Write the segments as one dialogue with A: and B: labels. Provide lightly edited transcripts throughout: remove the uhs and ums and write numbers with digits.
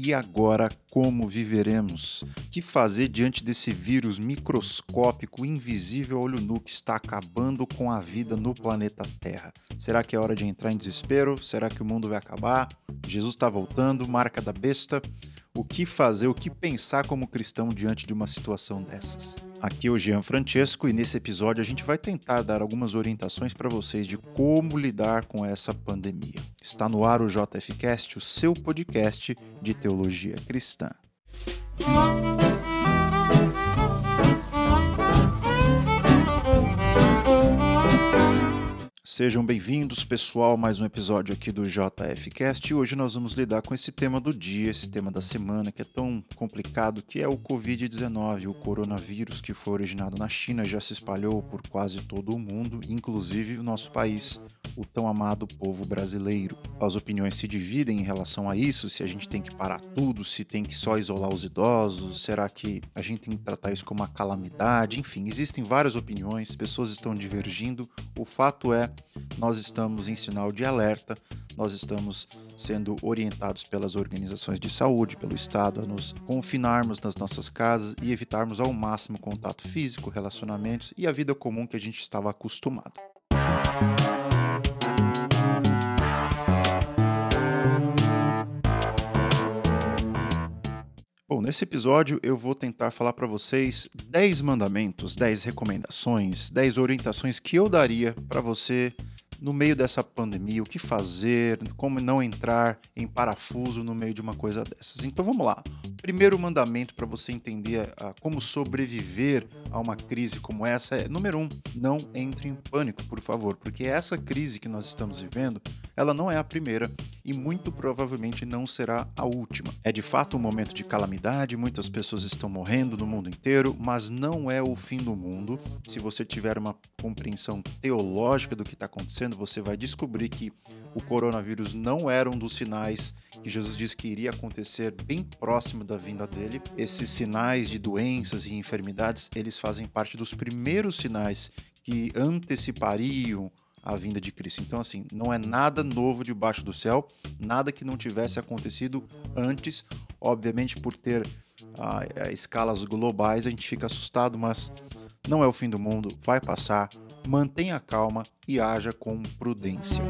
A: E agora, como viveremos? O que fazer diante desse vírus microscópico, invisível a olho nu que está acabando com a vida no planeta Terra? Será que é hora de entrar em desespero? Será que o mundo vai acabar? Jesus está voltando, marca da besta? O que fazer, o que pensar como cristão diante de uma situação dessas? Aqui é o Jean Francesco e nesse episódio a gente vai tentar dar algumas orientações para vocês de como lidar com essa pandemia. Está no ar o JFcast, o seu podcast de teologia cristã. Sejam bem-vindos, pessoal, a mais um episódio aqui do JFcast e hoje nós vamos lidar com esse tema do dia, esse tema da semana que é tão complicado, que é o Covid-19, o coronavírus que foi originado na China, já se espalhou por quase todo o mundo, inclusive o nosso país, o tão amado povo brasileiro. As opiniões se dividem em relação a isso, se a gente tem que parar tudo, se tem que só isolar os idosos, será que a gente tem que tratar isso como uma calamidade, enfim, existem várias opiniões, pessoas estão divergindo, o fato é nós estamos em sinal de alerta, nós estamos sendo orientados pelas organizações de saúde, pelo Estado, a nos confinarmos nas nossas casas e evitarmos ao máximo contato físico, relacionamentos e a vida comum que a gente estava acostumado. Bom, nesse episódio eu vou tentar falar para vocês 10 mandamentos, 10 recomendações, 10 orientações que eu daria para você no meio dessa pandemia, o que fazer, como não entrar em parafuso no meio de uma coisa dessas. Então vamos lá. Primeiro mandamento para você entender como sobreviver a uma crise como essa é, número 1, não entre em pânico, por favor, porque essa crise que nós estamos vivendo, ela não é a primeira e muito provavelmente não será a última. É de fato um momento de calamidade, muitas pessoas estão morrendo no mundo inteiro, mas não é o fim do mundo. Se você tiver uma compreensão teológica do que está acontecendo, você vai descobrir que o coronavírus não era um dos sinais que Jesus disse que iria acontecer bem próximo da vinda dele. Esses sinais de doenças e enfermidades, eles fazem parte dos primeiros sinais que antecipariam a vinda de Cristo. Então, assim, não é nada novo debaixo do céu, nada que não tivesse acontecido antes. Obviamente, por ter escalas globais, a gente fica assustado, mas não é o fim do mundo, vai passar. Mantenha calma e haja com prudência.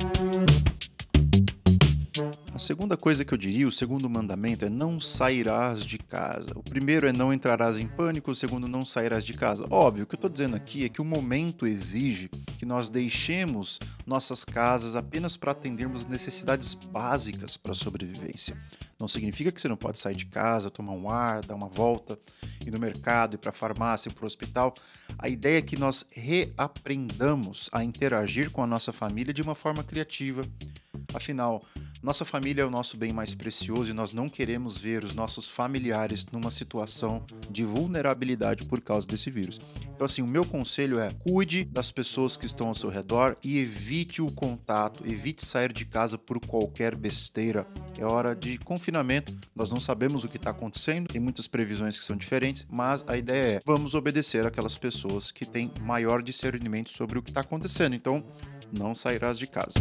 A: A segunda coisa que eu diria, o segundo mandamento é não sairás de casa. O primeiro é não entrarás em pânico, o segundo não sairás de casa. Óbvio, o que eu estou dizendo aqui é que o momento exige que nós deixemos nossas casas apenas para atendermos as necessidades básicas para a sobrevivência. Não significa que você não pode sair de casa, tomar um ar, dar uma volta, ir no mercado, ir para a farmácia, ir para o hospital. A ideia é que nós reaprendamos a interagir com a nossa família de uma forma criativa. Afinal, nossa família é o nosso bem mais precioso e nós não queremos ver os nossos familiares numa situação de vulnerabilidade por causa desse vírus. Então, assim, o meu conselho é cuide das pessoas que estão ao seu redor e evite o contato, evite sair de casa por qualquer besteira. É hora de confinamento, nós não sabemos o que está acontecendo, tem muitas previsões que são diferentes, mas a ideia é vamos obedecer aquelas pessoas que têm maior discernimento sobre o que está acontecendo. Então, não sairás de casa.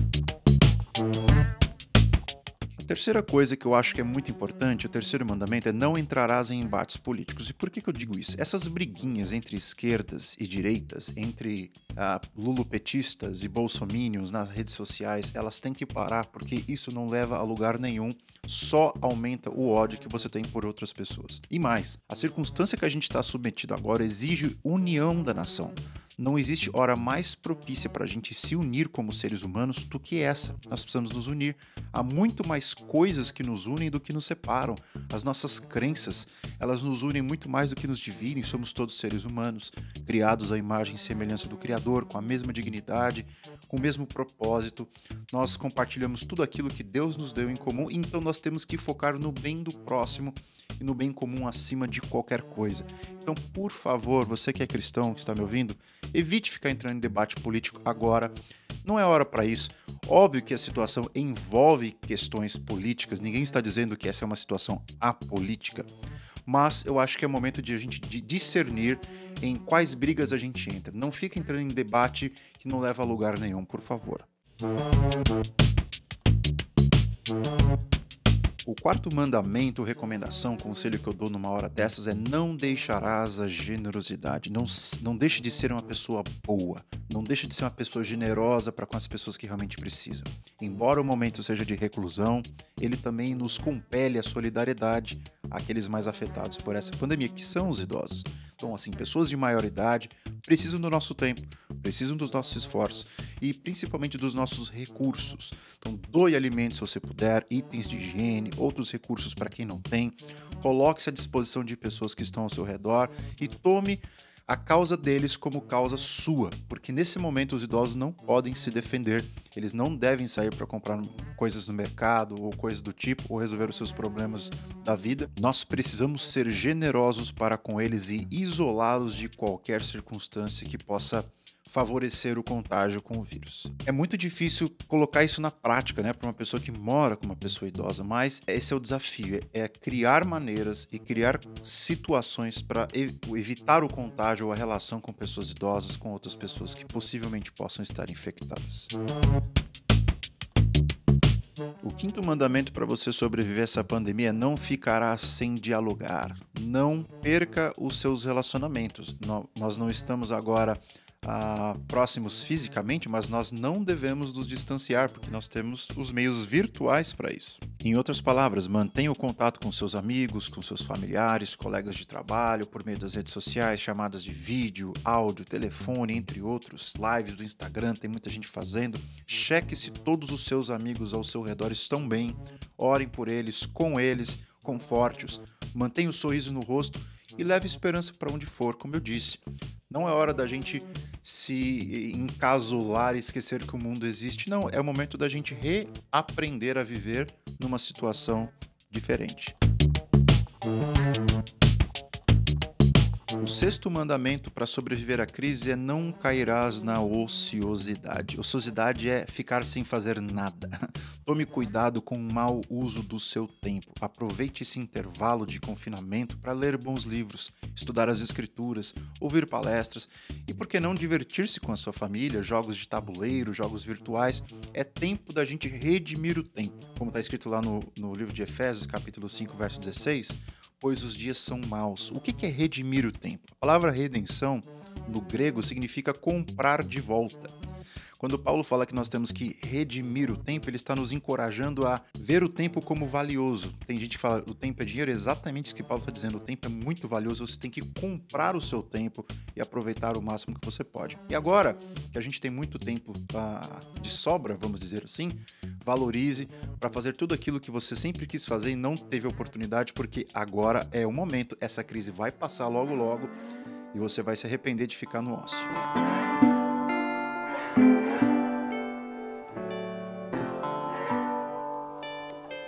A: A terceira coisa que eu acho que é muito importante, o terceiro mandamento, é não entrarás em embates políticos. E por que eu digo isso? Essas briguinhas entre esquerdas e direitas, entre lulopetistas e bolsominions nas redes sociais, elas têm que parar porque isso não leva a lugar nenhum, só aumenta o ódio que você tem por outras pessoas. E mais, a circunstância que a gente está submetido agora exige união da nação. Não existe hora mais propícia para a gente se unir como seres humanos do que essa. Nós precisamos nos unir. Há muito mais coisas que nos unem do que nos separam. As nossas crenças, elas nos unem muito mais do que nos dividem. Somos todos seres humanos, criados à imagem e semelhança do Criador, com a mesma dignidade, com o mesmo propósito. Nós compartilhamos tudo aquilo que Deus nos deu em comum, então nós temos que focar no bem do próximo e no bem comum acima de qualquer coisa. Então, por favor, você que é cristão, que está me ouvindo, evite ficar entrando em debate político agora. Não é hora para isso. Óbvio que a situação envolve questões políticas, ninguém está dizendo que essa é uma situação apolítica, mas eu acho que é momento de a gente discernir em quais brigas a gente entra. Não fica entrando em debate que não leva a lugar nenhum, por favor. O quarto mandamento, recomendação, conselho que eu dou numa hora dessas é: não deixarás a generosidade. Não deixe de ser uma pessoa boa. Não deixe de ser uma pessoa generosa para com as pessoas que realmente precisam. Embora o momento seja de reclusão, ele também nos compele a solidariedade àqueles mais afetados por essa pandemia, que são os idosos. Então, assim, pessoas de maior idade precisam do nosso tempo, precisam dos nossos esforços e principalmente dos nossos recursos. Então, doe alimentos se você puder, itens de higiene, outros recursos para quem não tem. Coloque-se à disposição de pessoas que estão ao seu redor e tome a causa deles como causa sua, porque nesse momento os idosos não podem se defender, eles não devem sair para comprar coisas no mercado ou coisas do tipo, ou resolver os seus problemas da vida. Nós precisamos ser generosos para com eles e isolá-los de qualquer circunstância que possa favorecer o contágio com o vírus. É muito difícil colocar isso na prática, né, para uma pessoa que mora com uma pessoa idosa, mas esse é o desafio, é criar maneiras e criar situações para evitar o contágio ou a relação com pessoas idosas com outras pessoas que possivelmente possam estar infectadas. O quinto mandamento para você sobreviver a essa pandemia é: não ficará sem dialogar. Não perca os seus relacionamentos. Nós não estamos agora próximos fisicamente, mas nós não devemos nos distanciar, porque nós temos os meios virtuais para isso. Em outras palavras, mantenha o contato com seus amigos, com seus familiares, colegas de trabalho, por meio das redes sociais, chamadas de vídeo, áudio, telefone, entre outros, lives do Instagram, tem muita gente fazendo. Cheque se todos os seus amigos ao seu redor estão bem, orem por eles, conforte-os, mantenha o sorriso no rosto e leve esperança para onde for, como eu disse. Não é hora da gente se encasular e esquecer que o mundo existe. Não, é o momento da gente reaprender a viver numa situação diferente. O sexto mandamento para sobreviver à crise é: não cairás na ociosidade. Ociosidade é ficar sem fazer nada. Tome cuidado com o mau uso do seu tempo. Aproveite esse intervalo de confinamento para ler bons livros, estudar as escrituras, ouvir palestras e, por que não, divertir-se com a sua família, jogos de tabuleiro, jogos virtuais. É tempo da gente redimir o tempo. Como está escrito lá no livro de Efésios, capítulo 5, verso 16, pois os dias são maus. O que é redimir o tempo? A palavra redenção, no grego, significa comprar de volta. Quando Paulo fala que nós temos que redimir o tempo, ele está nos encorajando a ver o tempo como valioso. Tem gente que fala o tempo é dinheiro, é exatamente isso que Paulo está dizendo. O tempo é muito valioso, você tem que comprar o seu tempo e aproveitar o máximo que você pode. E agora que a gente tem muito tempo de sobra, vamos dizer assim, valorize para fazer tudo aquilo que você sempre quis fazer e não teve oportunidade, porque agora é o momento. Essa crise vai passar logo logo e você vai se arrepender de ficar no ócio.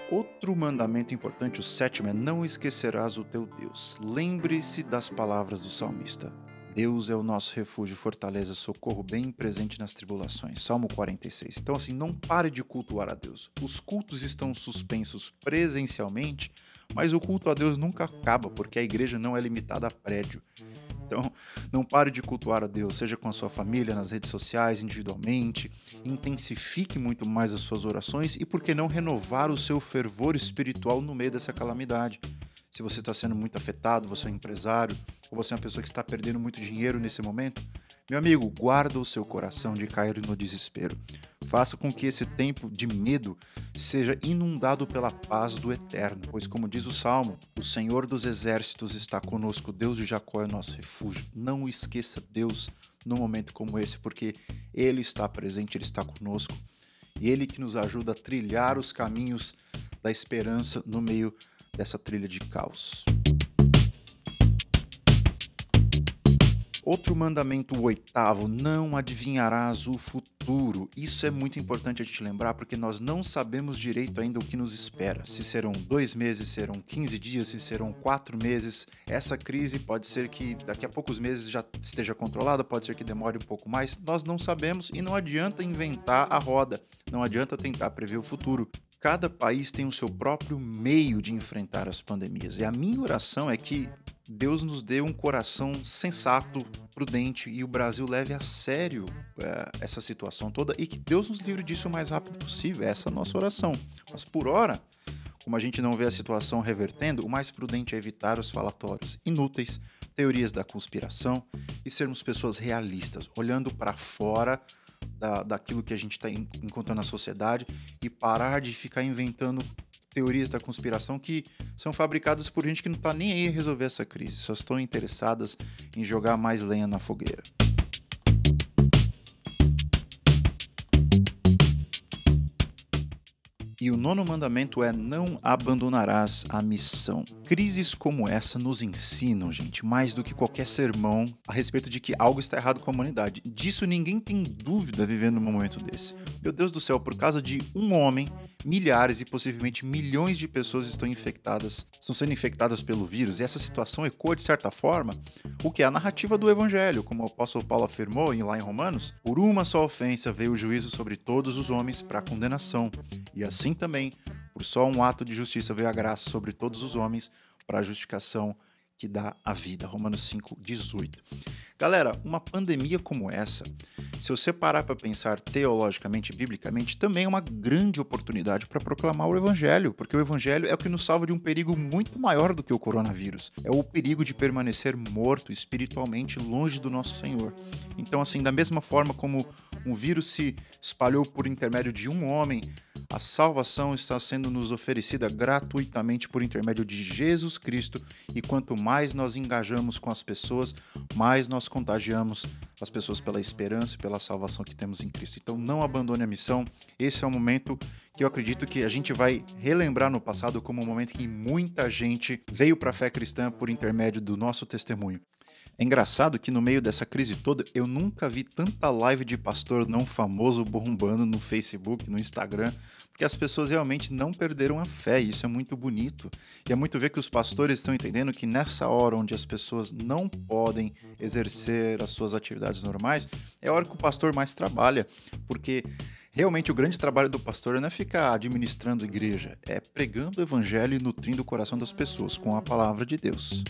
A: Outro mandamento importante, o sétimo, é: não esquecerás o teu Deus. Lembre-se das palavras do salmista. Deus é o nosso refúgio, fortaleza, socorro bem presente nas tribulações. Salmo 46. Então, assim, não pare de cultuar a Deus. Os cultos estão suspensos presencialmente, mas o culto a Deus nunca acaba, porque a igreja não é limitada a prédio. Então, não pare de cultuar a Deus, seja com a sua família, nas redes sociais, individualmente. Intensifique muito mais as suas orações e, por que não, renovar o seu fervor espiritual no meio dessa calamidade. Se você está sendo muito afetado, você é um empresário, ou você é uma pessoa que está perdendo muito dinheiro nesse momento, meu amigo, guarda o seu coração de cair no desespero. Faça com que esse tempo de medo seja inundado pela paz do Eterno, pois, como diz o Salmo, o Senhor dos Exércitos está conosco, Deus de Jacó é o nosso refúgio. Não esqueça Deus num momento como esse, porque Ele está presente, Ele está conosco, e Ele que nos ajuda a trilhar os caminhos da esperança no meio dessa trilha de caos. Outro mandamento, o oitavo: não adivinharás o futuro. Isso é muito importante a gente lembrar, porque nós não sabemos direito ainda o que nos espera. Se serão 2 meses, serão 15 dias, se serão 4 meses. Essa crise pode ser que daqui a poucos meses já esteja controlada, pode ser que demore um pouco mais. Nós não sabemos e não adianta inventar a roda, não adianta tentar prever o futuro. Cada país tem o seu próprio meio de enfrentar as pandemias. E a minha oração é que Deus nos dê um coração sensato, prudente, e o Brasil leve a sério essa situação toda e que Deus nos livre disso o mais rápido possível. Essa é a nossa oração. Mas por hora, como a gente não vê a situação revertendo, o mais prudente é evitar os falatórios inúteis, teorias da conspiração e sermos pessoas realistas, olhando para fora daquilo que a gente está encontrando na sociedade e parar de ficar inventando teorias da conspiração que são fabricadas por gente que não está nem aí a resolver essa crise, só estão interessadas em jogar mais lenha na fogueira. E o 9º mandamento é: não abandonarás a missão. Crises como essa nos ensinam, gente, mais do que qualquer sermão a respeito de que algo está errado com a humanidade. Disso ninguém tem dúvida vivendo num momento desse. Meu Deus do céu, por causa de um homem, milhares e possivelmente milhões de pessoas estão sendo infectadas pelo vírus. E essa situação ecoa, de certa forma, o que é a narrativa do Evangelho. Como o apóstolo Paulo afirmou lá em Romanos, por uma só ofensa veio o juízo sobre todos os homens para condenação. E assim também, por só um ato de justiça veio a graça sobre todos os homens para a justificação que dá a vida. Romanos 5:18. Galera, uma pandemia como essa, se você parar para pensar teologicamente, biblicamente, também é uma grande oportunidade para proclamar o Evangelho, porque o Evangelho é o que nos salva de um perigo muito maior do que o coronavírus. É o perigo de permanecer morto espiritualmente longe do nosso Senhor. Então, assim, da mesma forma como um vírus se espalhou por intermédio de um homem, a salvação está sendo nos oferecida gratuitamente por intermédio de Jesus Cristo, e quanto mais nós engajamos com as pessoas, mais nós contagiamos as pessoas pela esperança e pela salvação que temos em Cristo. Então não abandone a missão. Esse é um momento que eu acredito que a gente vai relembrar no passado como um momento que muita gente veio para a fé cristã por intermédio do nosso testemunho. É engraçado que no meio dessa crise toda, eu nunca vi tanta live de pastor não famoso bombando no Facebook, no Instagram, porque as pessoas realmente não perderam a fé, e isso é muito bonito. E é muito ver que os pastores estão entendendo que nessa hora onde as pessoas não podem exercer as suas atividades normais, é a hora que o pastor mais trabalha, porque realmente o grande trabalho do pastor não é ficar administrando igreja, é pregando o evangelho e nutrindo o coração das pessoas com a palavra de Deus.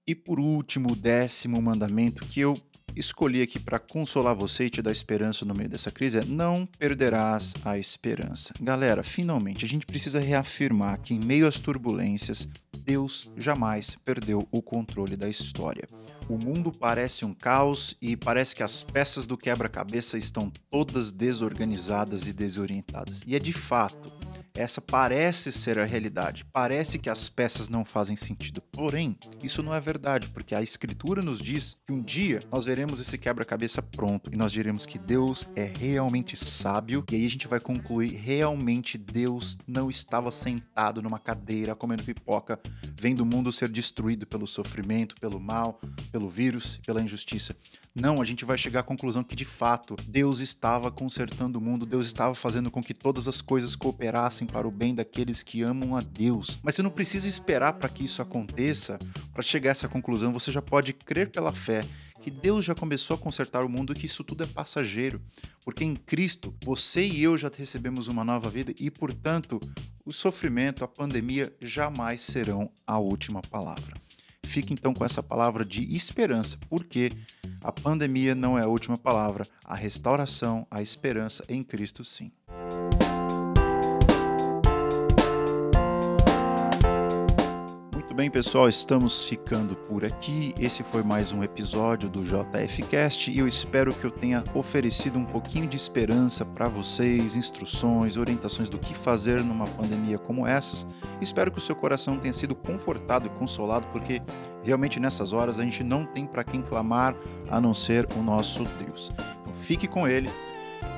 A: E por último, o 10º mandamento que eu escolhi aqui para consolar você e te dar esperança no meio dessa crise é: não perderás a esperança. Galera, finalmente a gente precisa reafirmar que em meio às turbulências, Deus jamais perdeu o controle da história. O mundo parece um caos e parece que as peças do quebra-cabeça estão todas desorganizadas e desorientadas. E é de fato, essa parece ser a realidade. Parece que as peças não fazem sentido. Porém, isso não é verdade, porque a Escritura nos diz que um dia nós veremos esse quebra-cabeça pronto e nós diremos que Deus é realmente sábio, e aí a gente vai concluir: realmente Deus não estava sentado numa cadeira comendo pipoca, vendo o mundo ser destruído pelo sofrimento, pelo mal, pelo vírus, pela injustiça. Não, a gente vai chegar à conclusão que, de fato, Deus estava consertando o mundo, Deus estava fazendo com que todas as coisas cooperassem para o bem daqueles que amam a Deus. Mas você não precisa esperar para que isso aconteça para chegar a essa conclusão. Você já pode crer pela fé que Deus já começou a consertar o mundo e que isso tudo é passageiro. Porque em Cristo, você e eu já recebemos uma nova vida e, portanto, o sofrimento, a pandemia jamais serão a última palavra. Fique então com essa palavra de esperança, porque a pandemia não é a última palavra, a restauração, a esperança em Cristo sim. Muito bem, pessoal, estamos ficando por aqui. Esse foi mais um episódio do JFcast e eu espero que eu tenha oferecido um pouquinho de esperança para vocês, instruções, orientações do que fazer numa pandemia como essas. Espero que o seu coração tenha sido confortado e consolado, porque realmente nessas horas a gente não tem para quem clamar a não ser o nosso Deus. Então fique com Ele.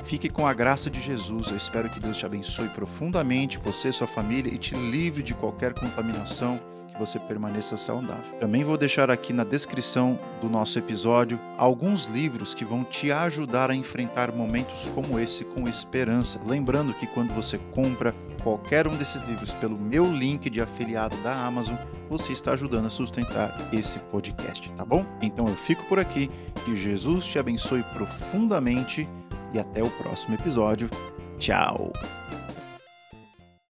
A: Fique com a graça de Jesus. Eu espero que Deus te abençoe profundamente, você e sua família, e te livre de qualquer contaminação, que você permaneça saudável. Também vou deixar aqui na descrição do nosso episódio alguns livros que vão te ajudar a enfrentar momentos como esse com esperança. Lembrando que quando você compra qualquer um desses livros pelo meu link de afiliado da Amazon, você está ajudando a sustentar esse podcast, tá bom? Então eu fico por aqui, que Jesus te abençoe profundamente e até o próximo episódio. Tchau!